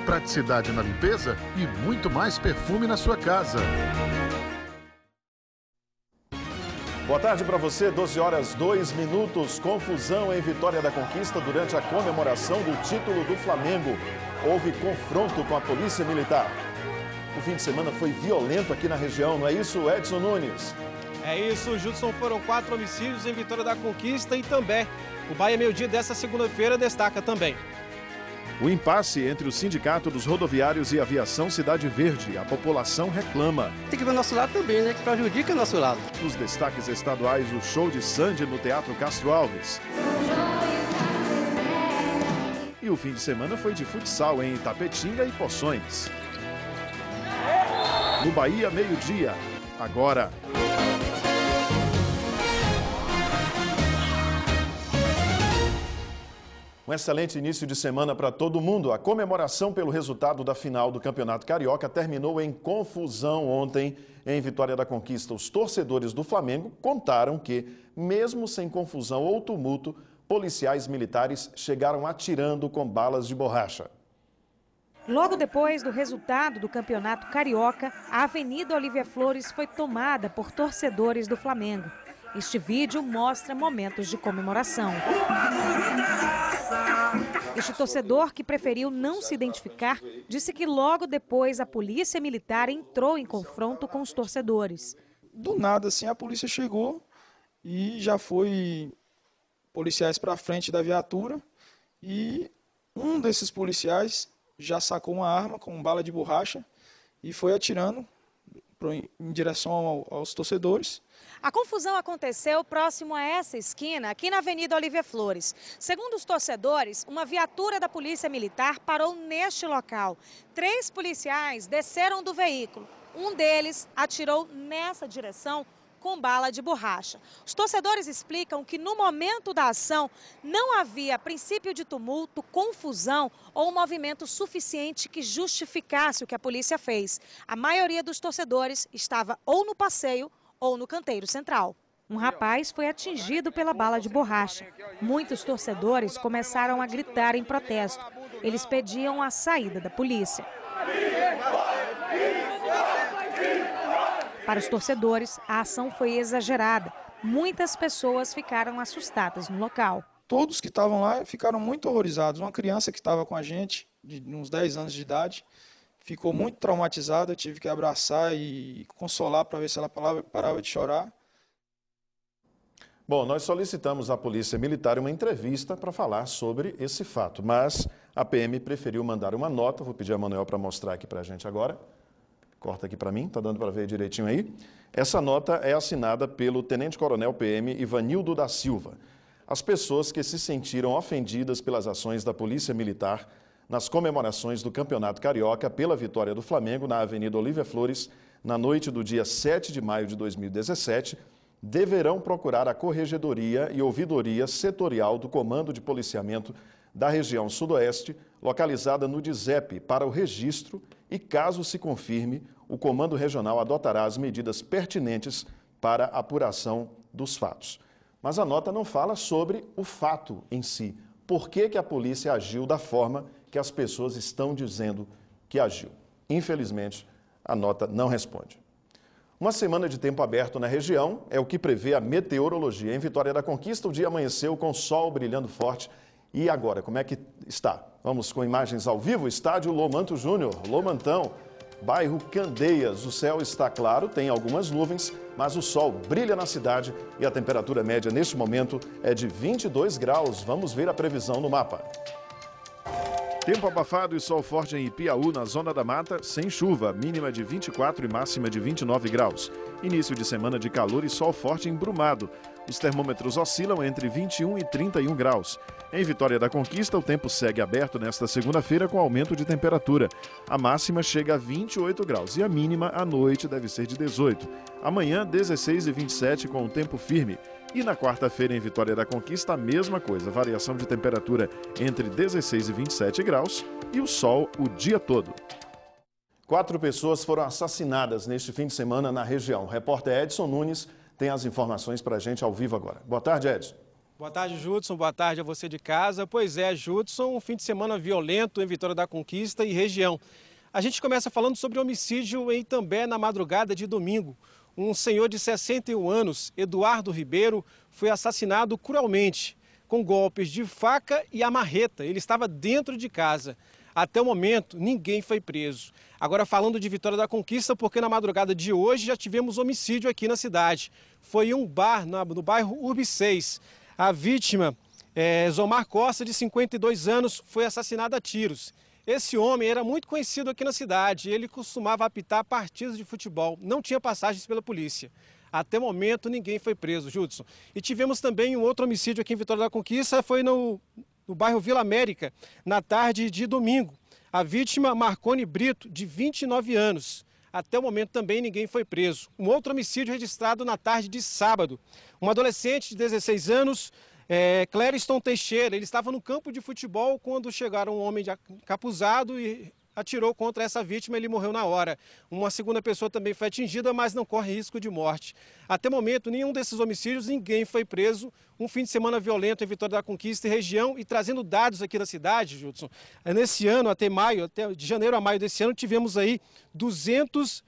Praticidade na limpeza e muito mais perfume na sua casa. Boa tarde para você, 12 horas 2 minutos. Confusão em Vitória da Conquista durante a comemoração do título do Flamengo. Houve confronto com a Polícia Militar. O fim de semana foi violento aqui na região, não é isso, Edson Nunes? É isso, Judson, foram 4 homicídios em Vitória da Conquista e também o Bahia Meio Dia dessa segunda-feira destaca também. O impasse entre o Sindicato dos Rodoviários e Aviação Cidade Verde. A população reclama. Tem que ver o nosso lado também, né? Que prejudica o nosso lado. Nos destaques estaduais, o show de Sandy no Teatro Castro Alves. E o fim de semana foi de futsal em Itapetinga e Poções. No Bahia Meio Dia, agora. Um excelente início de semana para todo mundo. A comemoração pelo resultado da final do Campeonato Carioca terminou em confusão ontem em Vitória da Conquista. Os torcedores do Flamengo contaram que, mesmo sem confusão ou tumulto, policiais militares chegaram atirando com balas de borracha. Logo depois do resultado do Campeonato Carioca, a Avenida Olívia Flores foi tomada por torcedores do Flamengo. Este vídeo mostra momentos de comemoração. Este torcedor, que preferiu não se identificar, disse que logo depois a polícia militar entrou em confronto com os torcedores. Do nada, assim, a polícia chegou e já foi policiais para frente da viatura e um desses policiais já sacou uma arma com bala de borracha e foi atirando em direção aos torcedores. A confusão aconteceu próximo a essa esquina, aqui na Avenida Olívia Flores. Segundo os torcedores, uma viatura da Polícia Militar parou neste local. 3 policiais desceram do veículo. Um deles atirou nessa direção com bala de borracha. Os torcedores explicam que no momento da ação não havia princípio de tumulto, confusão ou movimento suficiente que justificasse o que a polícia fez. A maioria dos torcedores estava ou no passeio ou no canteiro central. Um rapaz foi atingido pela bala de borracha. Muitos torcedores começaram a gritar em protesto. Eles pediam a saída da polícia. Para os torcedores, a ação foi exagerada. Muitas pessoas ficaram assustadas no local. Todos que estavam lá ficaram muito horrorizados. Uma criança que estava com a gente, de uns 10 anos de idade, ficou muito traumatizada. Eu tive que abraçar e consolar para ver se ela parava de chorar. Bom, nós solicitamos à Polícia Militar uma entrevista para falar sobre esse fato, mas a PM preferiu mandar uma nota. Vou pedir a Manuel para mostrar aqui para a gente agora. Corta aqui para mim, está dando para ver direitinho aí. Essa nota é assinada pelo Tenente-Coronel PM Ivanildo da Silva. As pessoas que se sentiram ofendidas pelas ações da Polícia Militar nas comemorações do Campeonato Carioca pela vitória do Flamengo na Avenida Olívia Flores, na noite do dia 7 de maio de 2017, deverão procurar a Corregedoria e Ouvidoria Setorial do Comando de Policiamento da região Sudoeste, localizada no DISEP, para o registro e, caso se confirme, o Comando Regional adotará as medidas pertinentes para a apuração dos fatos. Mas a nota não fala sobre o fato em si. Por que a polícia agiu da forma que as pessoas estão dizendo que agiu? Infelizmente, a nota não responde. Uma semana de tempo aberto na região é o que prevê a meteorologia. Em Vitória da Conquista, o dia amanheceu com o sol brilhando forte. E agora, como é que está? Vamos com imagens ao vivo, estádio Lomanto Júnior, Lomantão, bairro Candeias. O céu está claro, tem algumas nuvens, mas o sol brilha na cidade e a temperatura média neste momento é de 22 graus. Vamos ver a previsão no mapa. Tempo abafado e sol forte em Ipiaú, na zona da mata, sem chuva, mínima de 24 e máxima de 29 graus. Início de semana de calor e sol forte em Brumado. Os termômetros oscilam entre 21 e 31 graus. Em Vitória da Conquista, o tempo segue aberto nesta segunda-feira com aumento de temperatura. A máxima chega a 28 graus e a mínima à noite deve ser de 18. Amanhã, 16 e 27 com o tempo firme. E na quarta-feira, em Vitória da Conquista, a mesma coisa. Variação de temperatura entre 16 e 27 graus e o sol o dia todo. 4 pessoas foram assassinadas neste fim de semana na região. O repórter Edson Nunes tem as informações para a gente ao vivo agora. Boa tarde, Edson. Boa tarde, Judson. Boa tarde a você de casa. Pois é, Judson, um fim de semana violento em Vitória da Conquista e região. A gente começa falando sobre homicídio em Itambé na madrugada de domingo. Um senhor de 61 anos, Eduardo Ribeiro, foi assassinado cruelmente, com golpes de faca e a marreta. Ele estava dentro de casa. Até o momento, ninguém foi preso. Agora falando de Vitória da Conquista, porque na madrugada de hoje já tivemos homicídio aqui na cidade. Foi em um bar no bairro Urb 6. A vítima, Zomar Costa, de 52 anos, foi assassinada a tiros. Esse homem era muito conhecido aqui na cidade. Ele costumava apitar partidas de futebol. Não tinha passagens pela polícia. Até o momento, ninguém foi preso, Judson. E tivemos também um outro homicídio aqui em Vitória da Conquista, foi no bairro Vila América, na tarde de domingo. A vítima, Marcone Brito, de 29 anos. Até o momento também ninguém foi preso. Um outro homicídio registrado na tarde de sábado. Um adolescente de 16 anos, Clériston Teixeira, ele estava no campo de futebol quando chegaram um homem encapuzado e atirou contra essa vítima, ele morreu na hora. Uma segunda pessoa também foi atingida, mas não corre risco de morte. Até o momento, nenhum desses homicídios, ninguém foi preso. Um fim de semana violento em Vitória da Conquista e região, e trazendo dados aqui da cidade, Judson. Nesse ano, até de janeiro a maio desse ano, tivemos aí 200,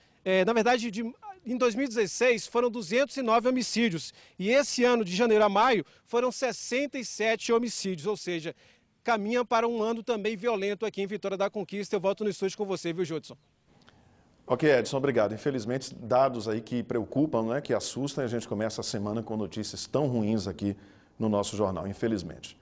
em 2016 foram 209 homicídios. E esse ano, de janeiro a maio, foram 67 homicídios, ou seja, caminha para um ano também violento aqui em Vitória da Conquista. Eu volto no estúdio com você, viu, Judson? Ok, Edson, obrigado. Infelizmente, dados aí que preocupam, né, que assustam, e a gente começa a semana com notícias tão ruins aqui no nosso jornal, infelizmente.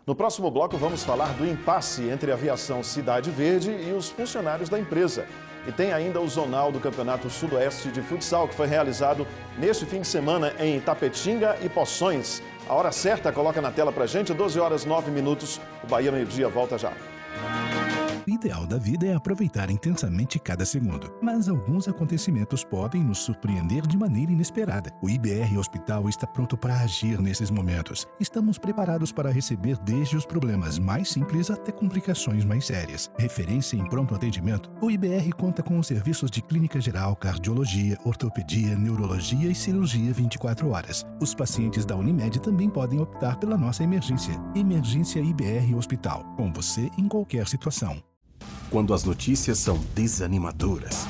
No próximo bloco, vamos falar do impasse entre a aviação Cidade Verde e os funcionários da empresa. E tem ainda o zonal do Campeonato Sudoeste de Futsal, que foi realizado neste fim de semana em Itapetinga e Poções. A hora certa, coloca na tela pra gente, 12h09. O Bahia Meio Dia volta já. O ideal da vida é aproveitar intensamente cada segundo. Mas alguns acontecimentos podem nos surpreender de maneira inesperada. O IBR Hospital está pronto para agir nesses momentos. Estamos preparados para receber desde os problemas mais simples até complicações mais sérias. Referência em pronto atendimento, o IBR conta com os serviços de clínica geral, cardiologia, ortopedia, neurologia e cirurgia 24 horas. Os pacientes da Unimed também podem optar pela nossa emergência. Emergência IBR Hospital. Com você em qualquer situação. Quando as notícias são desanimadoras,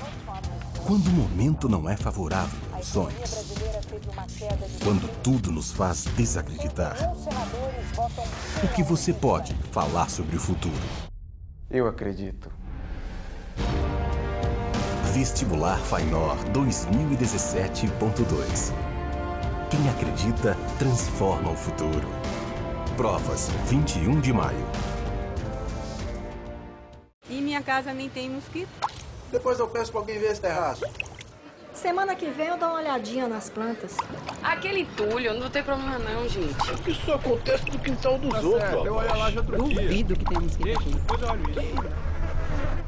quando o momento não é favorável aos sonhos, quando tudo nos faz desacreditar, o que você pode falar sobre o futuro? Eu acredito. Vestibular Fainor 2017.2. Quem acredita, transforma o futuro. Provas, 21 de maio. Em minha casa nem tem mosquito. Depois eu peço pra alguém ver esse terraço. Semana que vem eu dou uma olhadinha nas plantas. Aquele entulho, não tem problema não, gente. Isso acontece no quintal dos outros. Eu olho lá já outro dia. Duvido que tem mosquito aqui. Depois eu olho isso.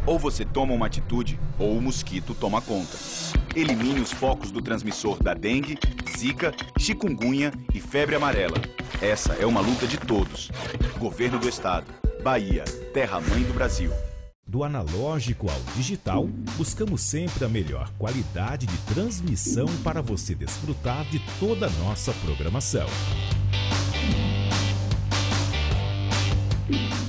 Ou você toma uma atitude, ou o mosquito toma conta. Elimine os focos do transmissor da dengue, zika, chikungunya e febre amarela. Essa é uma luta de todos. Governo do Estado. Bahia, terra-mãe do Brasil. Do analógico ao digital, buscamos sempre a melhor qualidade de transmissão para você desfrutar de toda a nossa programação.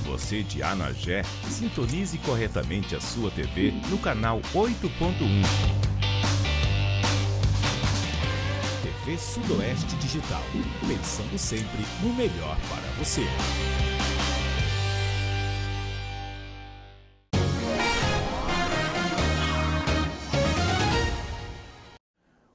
Você de Anagé, sintonize corretamente a sua TV no canal 8.1. TV Sudoeste Digital, pensando sempre no melhor para você.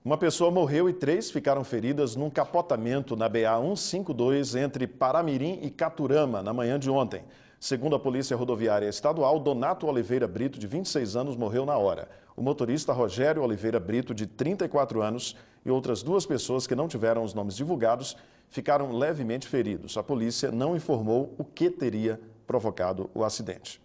Uma pessoa morreu e 3 ficaram feridas num capotamento na BA-152 entre Paramirim e Caturama, na manhã de ontem. Segundo a Polícia Rodoviária Estadual, Donato Oliveira Brito, de 26 anos, morreu na hora. O motorista Rogério Oliveira Brito, de 34 anos, e outras 2 pessoas que não tiveram os nomes divulgados, ficaram levemente feridos. A polícia não informou o que teria provocado o acidente.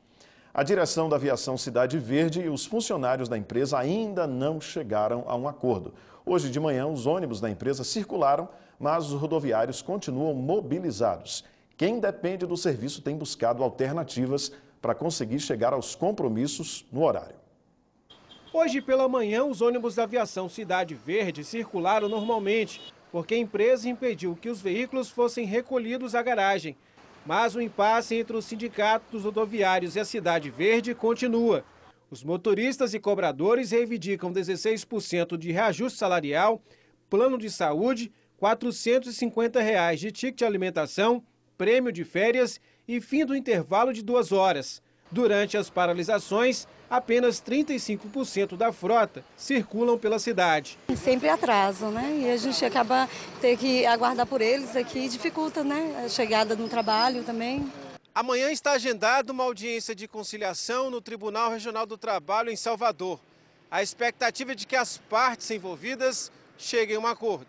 A direção da Aviação Cidade Verde e os funcionários da empresa ainda não chegaram a um acordo. Hoje de manhã, os ônibus da empresa circularam, mas os rodoviários continuam mobilizados. Quem depende do serviço tem buscado alternativas para conseguir chegar aos compromissos no horário. Hoje pela manhã, os ônibus da Aviação Cidade Verde circularam normalmente. porque a empresa impediu que os veículos fossem recolhidos à garagem. Mas o impasse entre os sindicatos rodoviários e a Cidade Verde continua. Os motoristas e cobradores reivindicam 16% de reajuste salarial, plano de saúde, R$ 450 de ticket de alimentação, prêmio de férias e fim do intervalo de 2 horas. Durante as paralisações, apenas 35% da frota circulam pela cidade. Sempre atrasam, né? E a gente acaba ter que aguardar por eles aqui, dificulta, né? A chegada no trabalho também. Amanhã está agendada uma audiência de conciliação no Tribunal Regional do Trabalho em Salvador. A expectativa é de que as partes envolvidas cheguem a um acordo.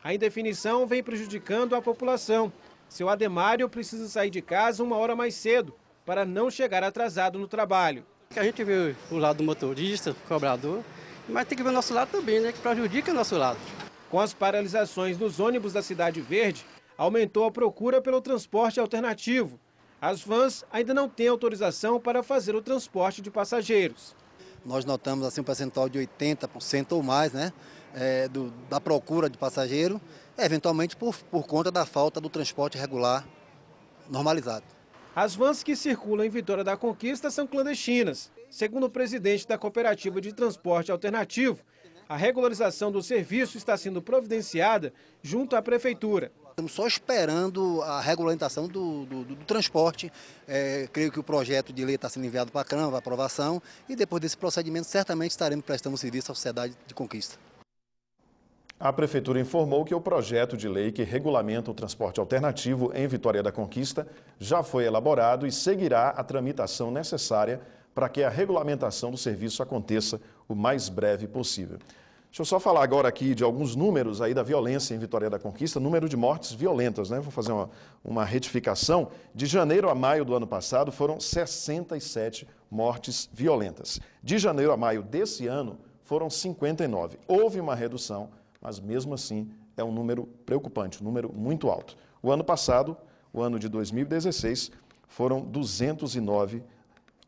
A indefinição vem prejudicando a população. Seu Ademário precisa sair de casa 1 hora mais cedo para não chegar atrasado no trabalho. A gente vê o lado do motorista, do cobrador, mas tem que ver o nosso lado também, né? Que prejudica o nosso lado. Com as paralisações dos ônibus da Cidade Verde, aumentou a procura pelo transporte alternativo. As vans ainda não têm autorização para fazer o transporte de passageiros. Nós notamos assim, um percentual de 80% ou mais, né, da procura de passageiro, eventualmente por conta da falta do transporte regular normalizado. As vans que circulam em Vitória da Conquista são clandestinas. Segundo o presidente da Cooperativa de Transporte Alternativo, a regularização do serviço está sendo providenciada junto à Prefeitura. Estamos só esperando a regulamentação do transporte. Creio que o projeto de lei está sendo enviado para a Câmara, para aprovação, e depois desse procedimento certamente estaremos prestando serviço à sociedade de Conquista. A Prefeitura informou que o projeto de lei que regulamenta o transporte alternativo em Vitória da Conquista já foi elaborado e seguirá a tramitação necessária para que a regulamentação do serviço aconteça o mais breve possível. Deixa eu só falar agora aqui de alguns números aí da violência em Vitória da Conquista, número de mortes violentas, né? Vou fazer uma retificação. De janeiro a maio do ano passado foram 67 mortes violentas. De janeiro a maio desse ano foram 59. Houve uma redução, mas mesmo assim é um número preocupante, um número muito alto. O ano passado, o ano de 2016, foram 209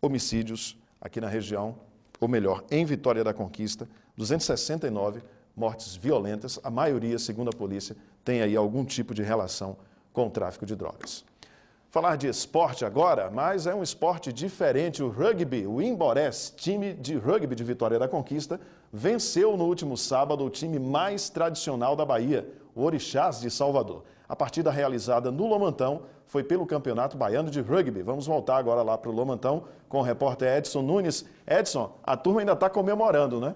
homicídios aqui na região, ou melhor, em Vitória da Conquista, 269 mortes violentas, a maioria, segundo a polícia, tem aí algum tipo de relação com o tráfico de drogas. Falar de esporte agora, mas é um esporte diferente. O rugby, o Imborés, time de rugby de Vitória da Conquista, venceu no último sábado o time mais tradicional da Bahia, o Orixás de Salvador. A partida realizada no Lomantão foi pelo Campeonato Baiano de Rugby. Vamos voltar agora lá para o Lomantão com o repórter Edson Nunes. Edson, a turma ainda está comemorando, né?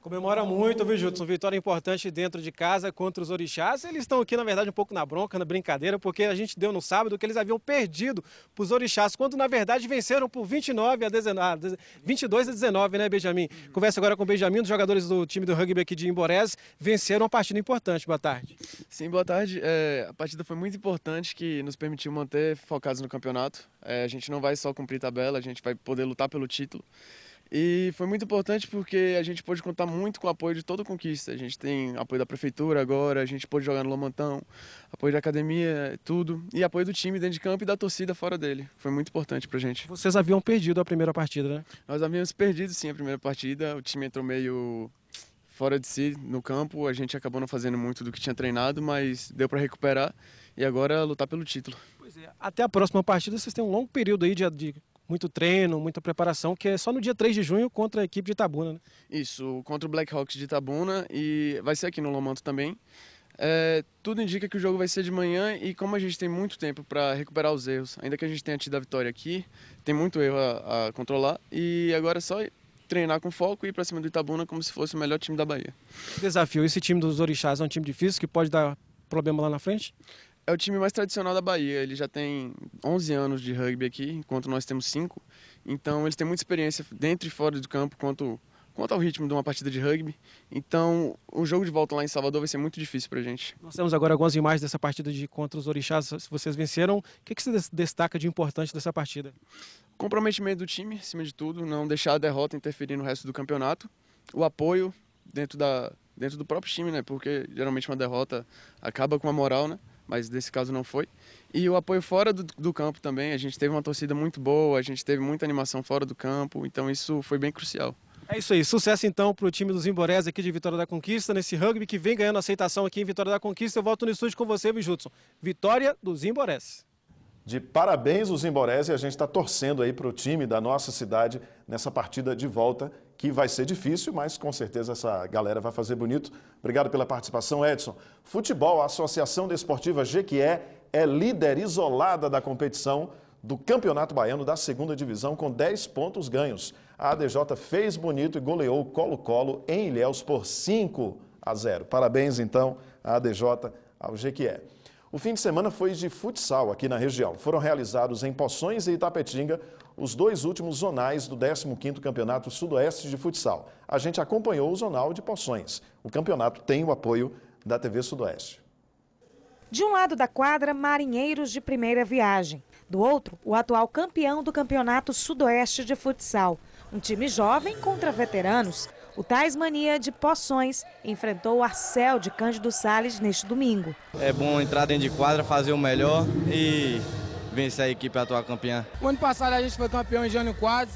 Comemora muito, viu, Judson? Vitória importante dentro de casa contra os Orixás. Eles estão aqui, na verdade, um pouco na bronca, na brincadeira, porque a gente deu no sábado que eles haviam perdido para os Orixás, quando, na verdade, venceram por 22 a 19, né, Benjamin? Conversa agora com o Benjamin, dos jogadores do time do rugby aqui de Imborés, venceram uma partida importante. Boa tarde. Sim, boa tarde. A partida foi muito importante, que nos permitiu manter focados no campeonato. A gente não vai só cumprir tabela, a gente vai poder lutar pelo título. E foi muito importante porque a gente pôde contar muito com o apoio de toda a Conquista. A gente tem apoio da Prefeitura agora, a gente pôde jogar no Lomantão, apoio da academia, tudo. E apoio do time dentro de campo e da torcida fora dele. Foi muito importante pra gente. Vocês haviam perdido a primeira partida, né? Nós havíamos perdido, sim, a primeira partida. O time entrou meio fora de si no campo. A gente acabou não fazendo muito do que tinha treinado, mas deu pra recuperar. E agora lutar pelo título. Pois é, até a próxima partida vocês têm um longo período aí de muito treino, muita preparação, que é só no dia 3 de junho contra a equipe de Itabuna, né? Isso, contra o Black Hawks de Itabuna, e vai ser aqui no Lomanto também. Tudo indica que o jogo vai ser de manhã, e como a gente tem muito tempo para recuperar os erros, ainda que a gente tenha tido a vitória aqui, tem muito erro a controlar, e agora é só treinar com foco e ir para cima do Itabuna como se fosse o melhor time da Bahia. Desafio, esse time dos Orixás é um time difícil que pode dar problema lá na frente? É o time mais tradicional da Bahia, ele já tem 11 anos de rugby aqui, enquanto nós temos 5. Então eles têm muita experiência dentro e fora do campo quanto ao ritmo de uma partida de rugby. Então o jogo de volta lá em Salvador vai ser muito difícil pra gente. Nós temos agora algumas imagens dessa partida contra os Orixás, vocês venceram. O que você destaca de importante dessa partida? Comprometimento do time, acima de tudo, não deixar a derrota interferir no resto do campeonato. O apoio dentro do próprio time, né? Porque geralmente uma derrota acaba com a moral, né? Mas nesse caso não foi. E o apoio fora do campo também, a gente teve uma torcida muito boa, a gente teve muita animação fora do campo, então isso foi bem crucial. É isso aí, sucesso então para o time dos Imborés aqui de Vitória da Conquista, nesse rugby que vem ganhando aceitação aqui em Vitória da Conquista. Eu volto no estúdio com você, Judson. Vitória dos Imborés. De parabéns os Imborés, e a gente está torcendo aí para o time da nossa cidade nessa partida de volta, que vai ser difícil, mas com certeza essa galera vai fazer bonito. Obrigado pela participação, Edson. Futebol, a Associação Desportiva Jequié é líder isolada da competição do Campeonato Baiano da 2ª Divisão com 10 pontos ganhos. A ADJ fez bonito e goleou o Colo-Colo em Ilhéus por 5-0. Parabéns, então, à ADJ, ao Jequié. O fim de semana foi de futsal aqui na região. Foram realizados em Poções e Itapetinga os 2 últimos zonais do 15º Campeonato Sudoeste de Futsal. A gente acompanhou o zonal de Poções. O campeonato tem o apoio da TV Sudoeste. De um lado da quadra, marinheiros de primeira viagem. Do outro, o atual campeão do Campeonato Sudoeste de Futsal. Um time jovem contra veteranos. O Tasmania de Poções enfrentou o Arcel de Cândido Sales neste domingo. É bom entrar dentro de quadra, fazer o melhor e vencer a equipe atual campeã. O ano passado a gente foi campeão em Jânio Quadros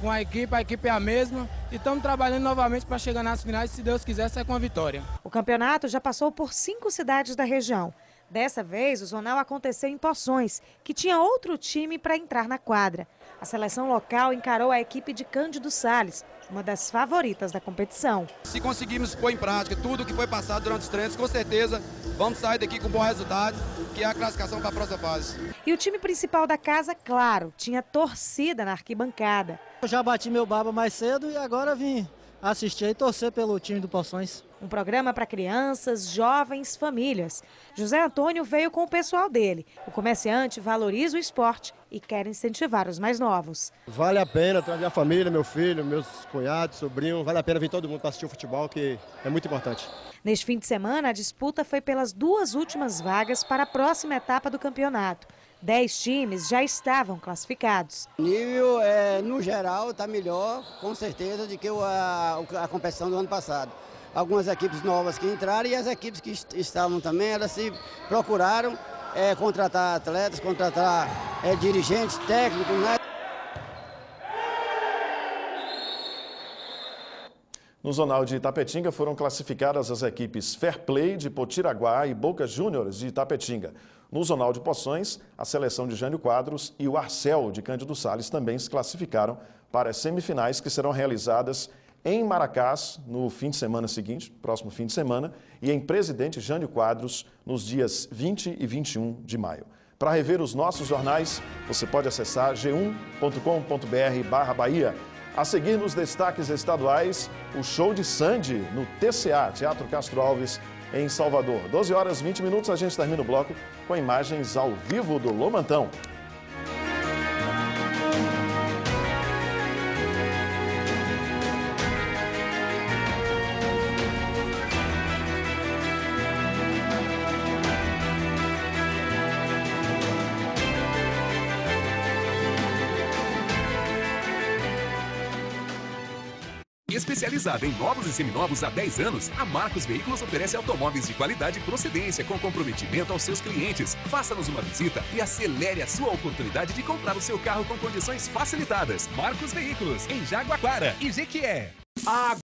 com a equipe é a mesma e estamos trabalhando novamente para chegar nas finais, se Deus quiser, sair com a vitória. O campeonato já passou por 5 cidades da região. Dessa vez, o zonal aconteceu em Poções, que tinha outro time para entrar na quadra. A seleção local encarou a equipe de Cândido Sales, uma das favoritas da competição. Se conseguirmos pôr em prática tudo o que foi passado durante os treinos, com certeza vamos sair daqui com um bom resultado, que é a classificação para a próxima fase. E o time principal da casa, claro, tinha torcida na arquibancada. Eu já bati meu baba mais cedo e agora vim assistir e torcer pelo time do Poções. Um programa para crianças, jovens, famílias. José Antônio veio com o pessoal dele. O comerciante valoriza o esporte e quer incentivar os mais novos. Vale a pena, trazer a família, meu filho, meus cunhados, sobrinho, vale a pena vir todo mundo para assistir o futebol, que é muito importante. Neste fim de semana, a disputa foi pelas 2 últimas vagas para a próxima etapa do campeonato. 10 times já estavam classificados. O nível, no geral, está melhor, com certeza, do que a competição do ano passado. Algumas equipes novas que entraram e as equipes que estavam também, elas se procuraram contratar atletas, contratar dirigentes, técnicos, né? No zonal de Itapetinga foram classificadas as equipes Fair Play de Potiraguá e Boca Juniors de Itapetinga. No zonal de Poções, a seleção de Jânio Quadros e o Arcel de Cândido Sales também se classificaram para as semifinais que serão realizadas em Maracás no fim de semana seguinte, próximo fim de semana, e em Presidente Jânio Quadros nos dias 20 e 21 de maio. Para rever os nossos jornais, você pode acessar g1.com.br/Bahia. A seguir nos destaques estaduais, o show de Sandy no TCA, Teatro Castro Alves, em Salvador. 12h20, a gente termina o bloco com imagens ao vivo do Lomantão. Especializada em novos e seminovos há 10 anos, a Marcos Veículos oferece automóveis de qualidade e procedência com comprometimento aos seus clientes. Faça-nos uma visita e acelere a sua oportunidade de comprar o seu carro com condições facilitadas. Marcos Veículos, em Jaguaquara e Jequié. A